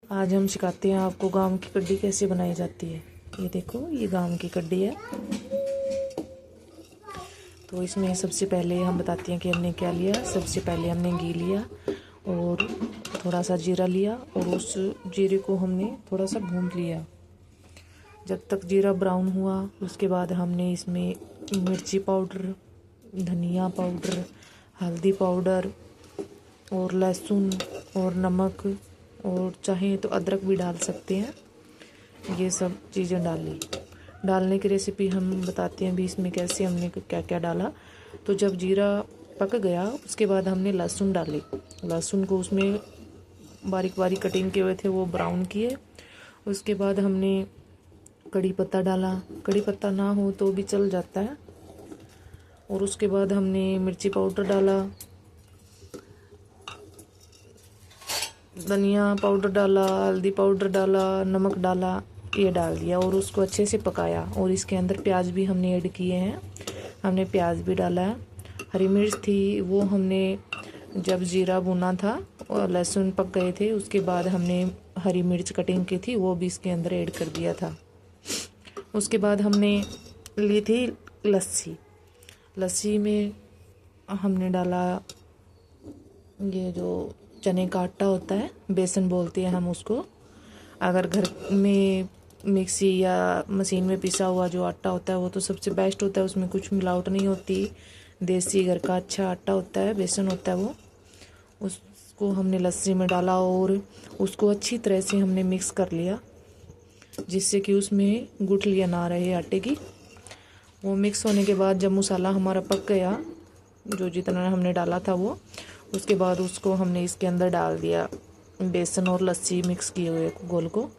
आज हम सिखाते हैं आपको गांव की कड्डी कैसे बनाई जाती है। ये देखो, ये गांव की कड्डी है। तो इसमें सबसे पहले हम बताते हैं कि हमने क्या लिया। सबसे पहले हमने घी लिया और थोड़ा सा जीरा लिया और उस जीरे को हमने थोड़ा सा भून लिया जब तक जीरा ब्राउन हुआ। उसके बाद हमने इसमें मिर्ची पाउडर, धनिया पाउडर, हल्दी पाउडर और लहसुन और नमक और चाहे तो अदरक भी डाल सकते हैं। ये सब चीज़ें डाली। डालने की रेसिपी हम बताते हैं भी इसमें कैसे हमने क्या क्या डाला। तो जब जीरा पक गया उसके बाद हमने लहसुन डाली। लहसुन को उसमें बारीक बारीक कटिंग किए हुए थे वो ब्राउन किए। उसके बाद हमने कड़ी पत्ता डाला। कड़ी पत्ता ना हो तो भी चल जाता है। और उसके बाद हमने मिर्ची पाउडर डाला, धनिया पाउडर डाला, हल्दी पाउडर डाला, नमक डाला, ये डाल दिया और उसको अच्छे से पकाया। और इसके अंदर प्याज भी हमने ऐड किए हैं। हमने प्याज भी डाला है। हरी मिर्च थी वो हमने जब जीरा भुना था और लहसुन पक गए थे उसके बाद हमने हरी मिर्च कटिंग की थी वो भी इसके अंदर ऐड कर दिया था। उसके बाद हमने ली थी लस्सी। लस्सी में हमने डाला ये जो चने का आटा होता है, बेसन बोलते हैं हम उसको। अगर घर में मिक्सी या मशीन में पिसा हुआ जो आटा होता है वो तो सबसे बेस्ट होता है, उसमें कुछ मिलावट नहीं होती। देसी घर का अच्छा आटा होता है, बेसन होता है वो। उसको हमने लस्सी में डाला और उसको अच्छी तरह से हमने मिक्स कर लिया जिससे कि उसमें गुठलियाँ ना रहे आटे की। वो मिक्स होने के बाद जब मसाला हमारा पक गया, जो जितना हमने डाला था वो, उसके बाद उसको हमने इसके अंदर डाल दिया, बेसन और लस्सी मिक्स किए हुए घोल को।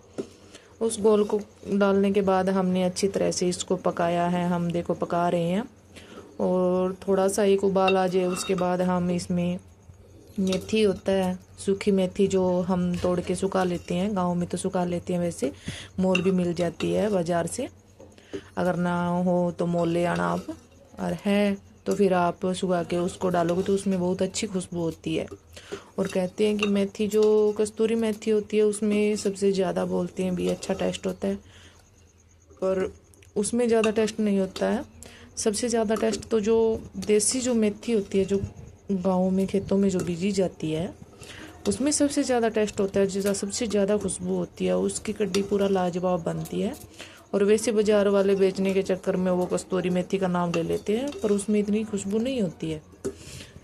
उस घोल को डालने के बाद हमने अच्छी तरह से इसको पकाया है। हम देखो पका रहे हैं और थोड़ा सा एक उबाल आ जाए उसके बाद हम इसमें मेथी होता है, सूखी मेथी जो हम तोड़ के सुखा लेते हैं। गाँव में तो सुखा लेते हैं, वैसे मोल भी मिल जाती है बाज़ार से। अगर ना हो तो मोल ले आना आप, और है तो फिर आप सुखा के उसको डालोगे तो उसमें बहुत अच्छी खुशबू होती है। और कहते हैं कि मेथी जो कस्तूरी मेथी होती है उसमें सबसे ज़्यादा बोलते हैं भी अच्छा टेस्ट होता है, पर उसमें ज़्यादा टेस्ट नहीं होता है। सबसे ज़्यादा टेस्ट तो जो देसी जो मेथी होती है जो गाँव में खेतों में जो बीजी जाती है उसमें सबसे ज़्यादा टेस्ट होता है, जिसका सबसे ज़्यादा खुशबू होती है। उसकी कड्डी पूरा लाजवाब बनती है। और वैसे बाज़ार वाले बेचने के चक्कर में वो कस्तूरी मेथी का नाम ले लेते हैं पर उसमें इतनी खुशबू नहीं होती है।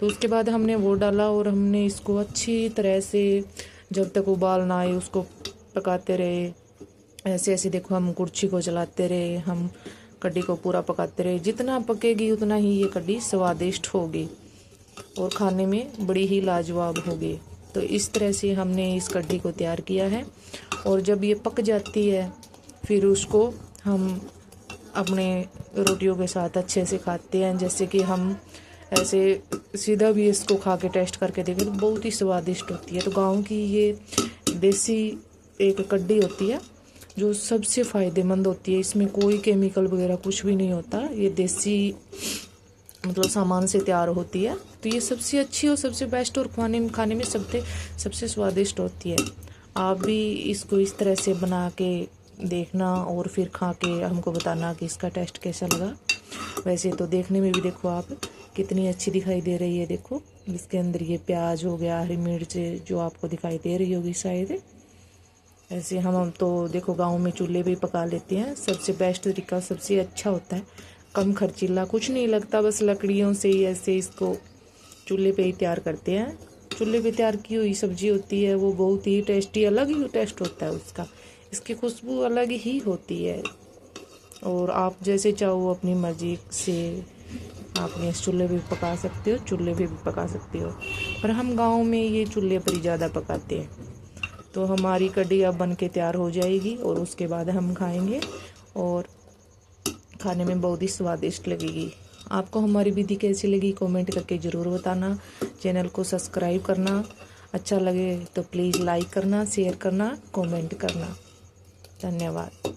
तो उसके बाद हमने वो डाला और हमने इसको अच्छी तरह से जब तक उबाल ना आए उसको पकाते रहे। ऐसे ऐसे देखो हम कुर्छी को चलाते रहे, हम कड्डी को पूरा पकाते रहे। जितना पकेगी उतना ही ये कड्डी स्वादिष्ट होगी और खाने में बड़ी ही लाजवाब होगी। तो इस तरह से हमने इस कड्डी को तैयार किया है। और जब ये पक जाती है फिर उसको हम अपने रोटियों के साथ अच्छे से खाते हैं। जैसे कि हम ऐसे सीधा भी इसको खा के टेस्ट करके देखें तो बहुत ही स्वादिष्ट होती है। तो गाँव की ये देसी एक कड्डी होती है जो सबसे फ़ायदेमंद होती है। इसमें कोई केमिकल वगैरह कुछ भी नहीं होता, ये देसी मतलब सामान से तैयार होती है। तो ये सबसे अच्छी और सबसे बेस्ट और खाने में सबसे स्वादिष्ट होती है। आप भी इसको इस तरह से बना के देखना और फिर खा के हमको बताना कि इसका टेस्ट कैसा लगा। वैसे तो देखने में भी देखो आप कितनी अच्छी दिखाई दे रही है। देखो इसके अंदर ये प्याज हो गया, हरी मिर्च जो आपको दिखाई दे रही होगी शायद। ऐसे हम तो देखो गाँव में चूल्हे पे पका लेते हैं। सबसे बेस्ट तरीका सबसे अच्छा होता है, कम खर्चीला, कुछ नहीं लगता, बस लकड़ियों से ही ऐसे इसको चूल्हे पे ही तैयार करते हैं। चूल्हे पे तैयार की हुई सब्जी होती है वो बहुत ही टेस्टी, अलग ही टेस्ट होता है उसका। इसकी खुशबू अलग ही होती है। और आप जैसे चाहो अपनी मर्जी से आप गैस चूल्हे पे भी पका सकते हो, चूल्हे पे भी पका सकते हो, पर हम गांव में ये चूल्हे पर ही ज़्यादा पकाते हैं। तो हमारी कड्डी अब बन के तैयार हो जाएगी और उसके बाद हम खाएंगे और खाने में बहुत ही स्वादिष्ट लगेगी। आपको हमारी विधि कैसी लगी कमेंट करके ज़रूर बताना। चैनल को सब्सक्राइब करना, अच्छा लगे तो प्लीज़ लाइक करना, शेयर करना, कमेंट करना। धन्यवाद।